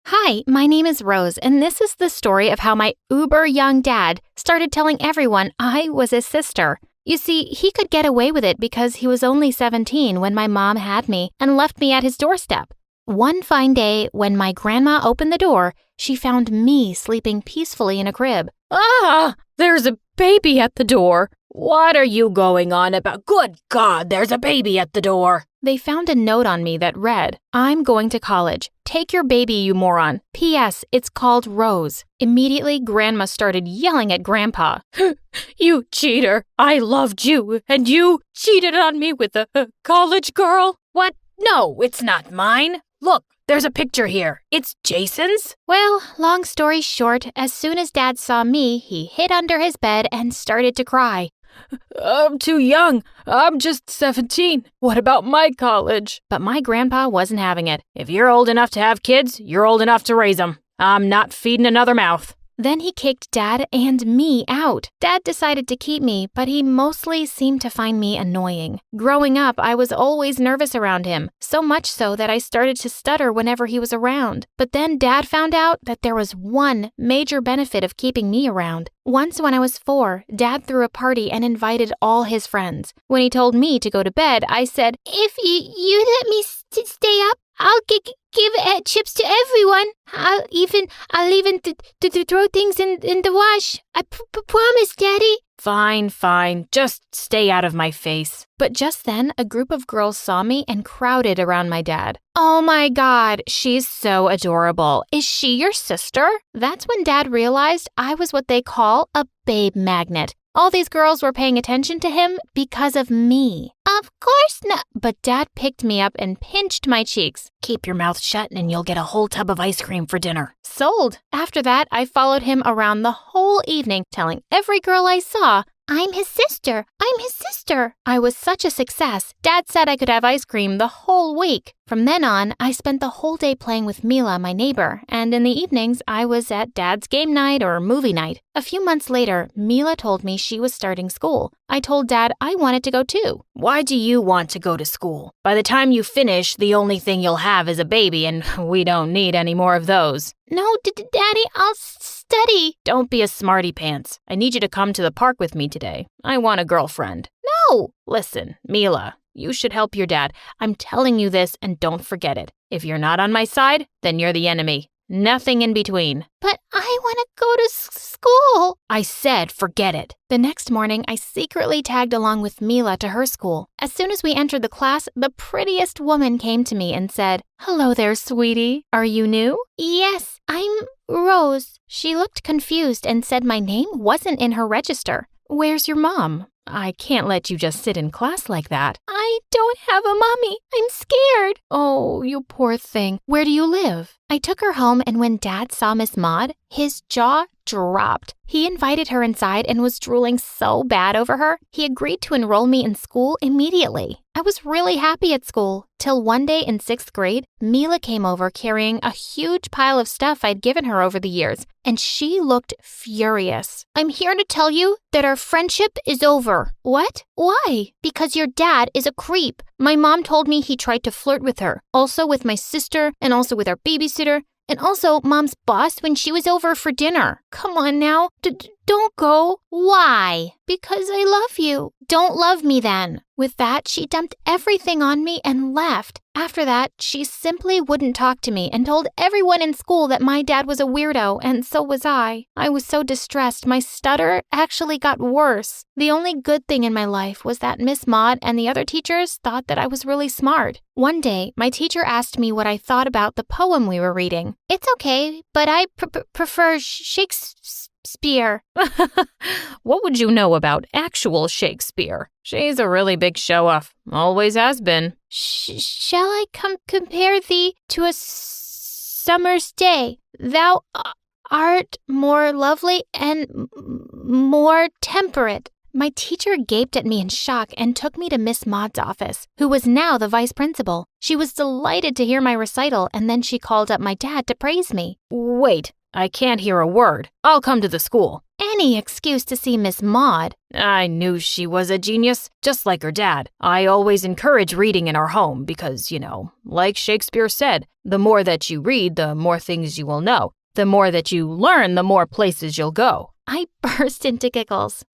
Hi, my name is Rose, and this is the story of how my uber young dad started telling everyone I was his sister. You see, he could get away with it because he was only 17 when my mom had me and left me at his doorstep. One fine day, when my grandma opened the door, she found me sleeping peacefully in a crib. Ah, there's a baby at the door. What are you going on about? Good God, there's a baby at the door. They found a note on me that read, "I'm going to college. Take your baby, you moron. P.S. It's called Rose." Immediately, Grandma started yelling at Grandpa. You cheater. I loved you, and you cheated on me with a college girl. What? No, it's not mine. Look, there's a picture here. It's Jason's. Well, long story short, as soon as Dad saw me, he hid under his bed and started to cry. I'm too young. I'm just 17. What about my college? But my grandpa wasn't having it. If you're old enough to have kids, you're old enough to raise them. I'm not feeding another mouth. Then he kicked Dad and me out. Dad decided to keep me, but he mostly seemed to find me annoying. Growing up, I was always nervous around him, so much so that I started to stutter whenever he was around. But then Dad found out that there was one major benefit of keeping me around. Once when I was 4, Dad threw a party and invited all his friends. When he told me to go to bed, I said, "If you let me stay up, I'll give chips to everyone. I'll even throw things in the wash. I promise, Daddy." Fine. Just stay out of my face. But just then, a group of girls saw me and crowded around my dad. "Oh my God, she's so adorable. Is she your sister?" That's when Dad realized I was what they call a babe magnet. All these girls were paying attention to him because of me. Of course not. But Dad picked me up and pinched my cheeks. Keep your mouth shut and you'll get a whole tub of ice cream for dinner. Sold. After that, I followed him around the whole evening, telling every girl I saw, "I'm his sister. I'm his sister." I was such a success. Dad said I could have ice cream the whole week. From then on, I spent the whole day playing with Mila, my neighbor, and in the evenings, I was at Dad's game night or movie night. A few months later, Mila told me she was starting school. I told Dad I wanted to go too. Why do you want to go to school? By the time you finish, the only thing you'll have is a baby, and we don't need any more of those. No, Daddy, I'll study. Don't be a smarty pants. I need you to come to the park with me today. I want a girlfriend. No. Listen, Mila, you should help your dad. I'm telling you this, and don't forget it. If you're not on my side, then you're the enemy. Nothing in between. But I want to go to school. I said forget it. The next morning, I secretly tagged along with Mila to her school. As soon as we entered the class, the prettiest woman came to me and said, "Hello there, sweetie. Are you new?" "Yes, I'm Rose." She looked confused and said my name wasn't in her register. "Where's your mom? I can't let you just sit in class like that." "I don't have a mommy. I'm scared." "Oh, you poor thing. Where do you live?" I took her home, and when Dad saw Miss Maud, his jaw dropped. He invited her inside and was drooling so bad over her, he agreed to enroll me in school immediately. I was really happy at school, till one day in 6th grade, Mila came over carrying a huge pile of stuff I'd given her over the years, and she looked furious. "I'm here to tell you that our friendship is over." "What? Why?" "Because your dad is a creep. My mom told me he tried to flirt with her, also with my sister, and also with our babysitter, and also Mom's boss when she was over for dinner." "Come on now, don't go." "Why?" "Because I love you." "Don't love me then." With that, she dumped everything on me and left. After that, she simply wouldn't talk to me and told everyone in school that my dad was a weirdo, and so was I. I was so distressed, my stutter actually got worse. The only good thing in my life was that Miss Maud and the other teachers thought that I was really smart. One day, my teacher asked me what I thought about the poem we were reading. "It's okay, but I prefer Shakespeare." What would you know about actual Shakespeare? She's a really big show-off. Always has been. Shall I compare thee to a summer's day? Thou art more lovely and more temperate. My teacher gaped at me in shock and took me to Miss Maud's office, who was now the vice principal. She was delighted to hear my recital, and then she called up my dad to praise me. Wait, I can't hear a word. I'll come to the school. any excuse to see Miss Maud. I knew she was a genius, just like her dad. I always encourage reading in our home because, like Shakespeare said, the more that you read, the more things you will know. The more that you learn, the more places you'll go. I burst into giggles.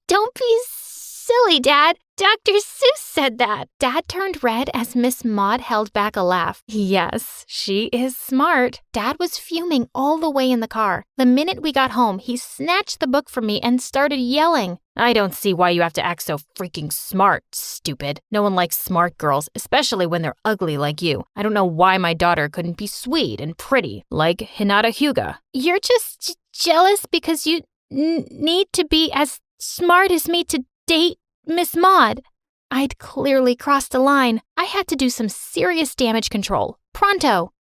Don't be silly, Dad. Dr. Seuss said that. Dad turned red as Miss Maud held back a laugh. Yes, she is smart. Dad was fuming all the way in the car. The minute we got home, he snatched the book from me and started yelling. I don't see why you have to act so freaking smart, stupid. No one likes smart girls, especially when they're ugly like you. I don't know why my daughter couldn't be sweet and pretty, like Hinata Hyuga. You're just jealous because you need to be as smart as me to date Miss Maud. I'd clearly crossed a line. I had to do some serious damage control. Pronto.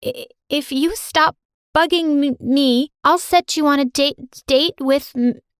If you stop bugging me, I'll set you on a date with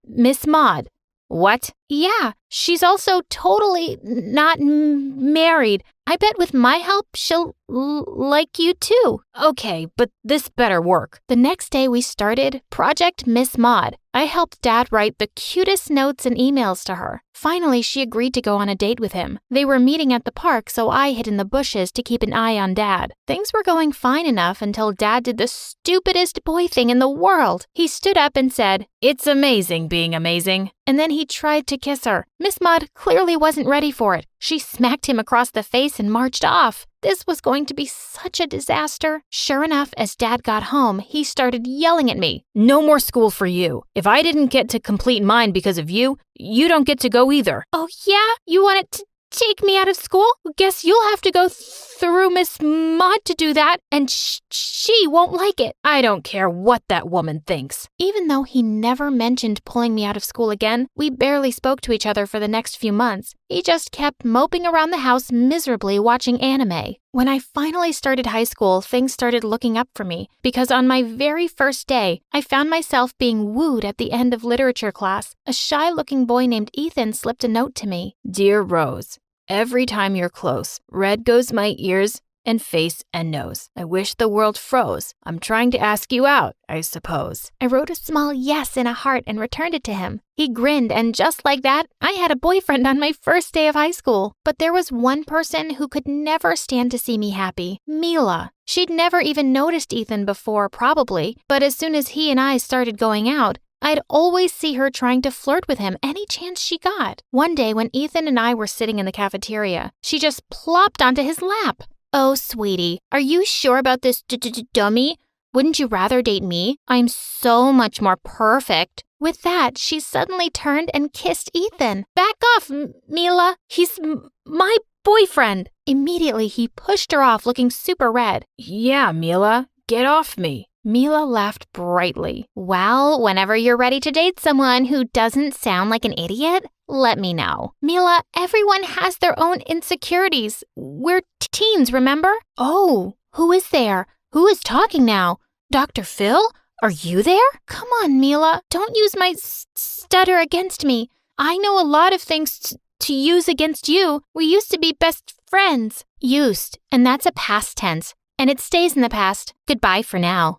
Miss Maud. What? Yeah, she's also totally not married. I bet with my help, she'll like you too. Okay, but this better work. The next day we started Project Miss Maud. I helped Dad write the cutest notes and emails to her. Finally, she agreed to go on a date with him. They were meeting at the park, so I hid in the bushes to keep an eye on Dad. Things were going fine enough until Dad did the stupidest boy thing in the world. He stood up and said, "It's amazing being amazing." And then he tried to kiss her. Miss Maud clearly wasn't ready for it. She smacked him across the face and marched off. This was going to be such a disaster. Sure enough, as Dad got home, he started yelling at me. No more school for you. If I didn't get to complete mine because of you, you don't get to go either. Oh yeah? You wanted to take me out of school? Guess you'll have to go through Miss Maud to do that, and she won't like it. I don't care what that woman thinks. Even though he never mentioned pulling me out of school again, we barely spoke to each other for the next few months. He just kept moping around the house miserably watching anime. When I finally started high school, things started looking up for me, because on my very first day, I found myself being wooed at the end of literature class. A shy-looking boy named Ethan slipped a note to me. Dear Rose, every time you're close, red goes my ears and face and nose. I wish the world froze. I'm trying to ask you out, I suppose. I wrote a small yes in a heart and returned it to him. He grinned, and just like that, I had a boyfriend on my first day of high school. But there was one person who could never stand to see me happy, Mila. She'd never even noticed Ethan before, probably, but as soon as he and I started going out, I'd always see her trying to flirt with him any chance she got. One day when Ethan and I were sitting in the cafeteria, she just plopped onto his lap. Oh, sweetie, are you sure about this dummy? Wouldn't you rather date me? I'm so much more perfect. With that, she suddenly turned and kissed Ethan. Back off, Mila. He's my boyfriend. Immediately, he pushed her off, looking super red. Yeah, Mila, get off me. Mila laughed brightly. Well, whenever you're ready to date someone who doesn't sound like an idiot, let me know. Mila, everyone has their own insecurities. We're teens, remember? Oh, who is there? Who is talking now? Dr. Phil? Are you there? Come on, Mila. Don't use my stutter against me. I know a lot of things to use against you. We used to be best friends. Used, and that's a past tense. And it stays in the past. Goodbye for now.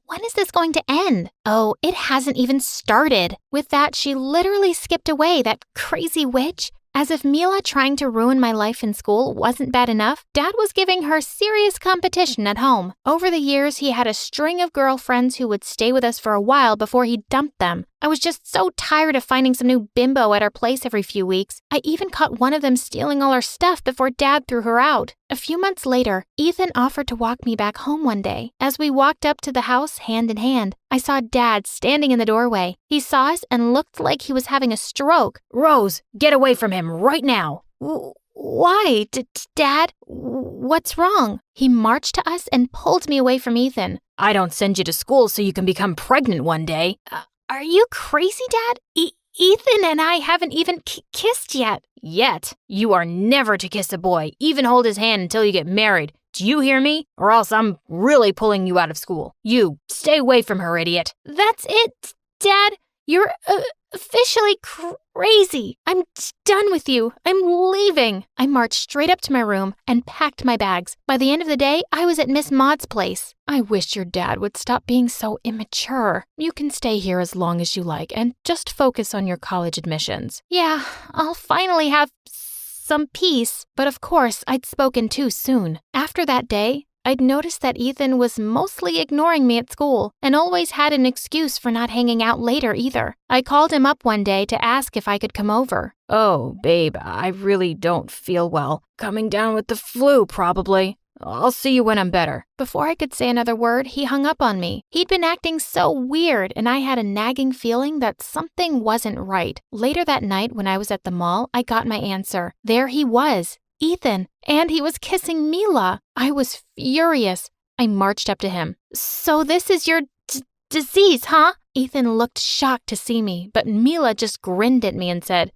When is this going to end? Oh, it hasn't even started. With that, she literally skipped away, that crazy witch. As if Mila trying to ruin my life in school wasn't bad enough, Dad was giving her serious competition at home. Over the years, he had a string of girlfriends who would stay with us for a while before he dumped them. I was just so tired of finding some new bimbo at our place every few weeks. I even caught one of them stealing all our stuff before Dad threw her out. A few months later, Ethan offered to walk me back home one day. As we walked up to the house hand in hand, I saw Dad standing in the doorway. He saw us and looked like he was having a stroke. Rose, get away from him right now. Why, Dad? What's wrong? He marched to us and pulled me away from Ethan. I don't send you to school so you can become pregnant one day. Are you crazy, Dad? Ethan and I haven't even kissed yet. Yet? You are never to kiss a boy, even hold his hand until you get married. Do you hear me? Or else I'm really pulling you out of school. You, stay away from her, idiot. That's it, Dad. You're officially crazy. I'm done with you. I'm leaving. I marched straight up to my room and packed my bags. By the end of the day, I was at Miss Maud's place. I wish your dad would stop being so immature. You can stay here as long as you like and just focus on your college admissions. Yeah, I'll finally have some peace. But of course, I'd spoken too soon. After that day, I'd noticed that Ethan was mostly ignoring me at school and always had an excuse for not hanging out later either. I called him up one day to ask if I could come over. Oh, babe, I really don't feel well. Coming down with the flu, probably. I'll see you when I'm better. Before I could say another word, he hung up on me. He'd been acting so weird, and I had a nagging feeling that something wasn't right. Later that night, when I was at the mall, I got my answer. There he was, Ethan, and he was kissing Mila. I was furious. I marched up to him. So this is your disease, huh? Ethan looked shocked to see me, but Mila just grinned at me and said,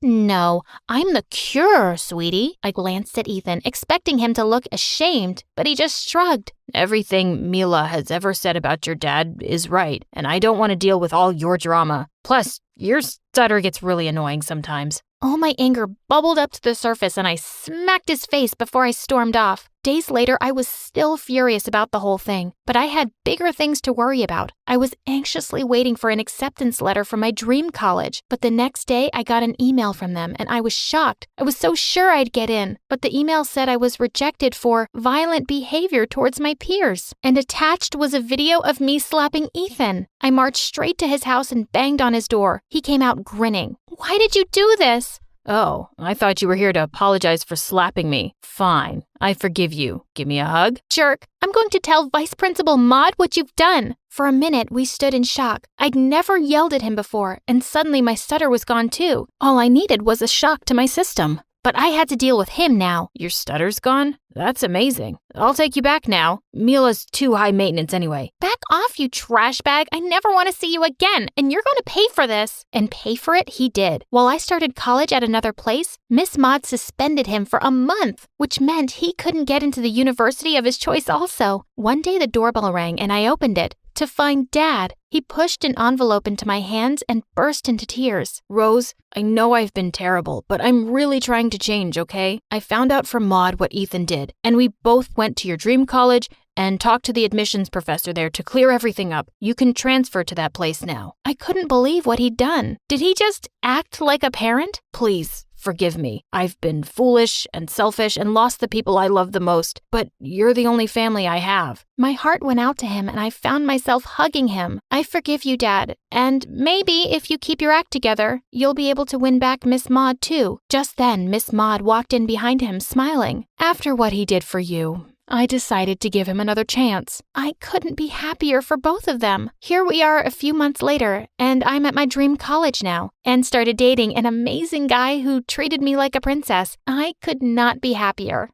no, I'm the cure, sweetie. I glanced at Ethan, expecting him to look ashamed, but he just shrugged. Everything Mila has ever said about your dad is right, and I don't want to deal with all your drama. Plus, your stutter gets really annoying sometimes. All my anger bubbled up to the surface and I smacked his face before I stormed off. Days later, I was still furious about the whole thing, but I had bigger things to worry about. I was anxiously waiting for an acceptance letter from my dream college, but the next day I got an email from them and I was shocked. I was so sure I'd get in, but the email said I was rejected for violent behavior towards my peers, and attached was a video of me slapping Ethan. I marched straight to his house and banged on his door. He came out grinning. Why did you do this? Oh, I thought you were here to apologize for slapping me. Fine, I forgive you. Give me a hug? Jerk, I'm going to tell Vice Principal Maud what you've done. For a minute, we stood in shock. I'd never yelled at him before, and suddenly my stutter was gone too. All I needed was a shock to my system. But I had to deal with him now. Your stutter's gone? That's amazing. I'll take you back now. Mila's too high maintenance anyway. Back off, you trash bag. I never want to see you again, and you're going to pay for this. And pay for it he did. While I started college at another place, Miss Maud suspended him for a month, which meant he couldn't get into the university of his choice also. One day the doorbell rang and I opened it to find Dad. He pushed an envelope into my hands and burst into tears. Rose, I know I've been terrible, but I'm really trying to change, okay? I found out from Maud what Ethan did, and we both went to your dream college and talked to the admissions professor there to clear everything up. You can transfer to that place now. I couldn't believe what he'd done. Did he just act like a parent? Please, forgive me. I've been foolish and selfish and lost the people I love the most, but you're the only family I have. My heart went out to him and I found myself hugging him. I forgive you, Dad. And maybe if you keep your act together, you'll be able to win back Miss Maud too. Just then, Miss Maud walked in behind him, smiling. After what he did for you, I decided to give him another chance. I couldn't be happier for both of them. Here we are a few months later, and I'm at my dream college now, and started dating an amazing guy who treated me like a princess. I could not be happier.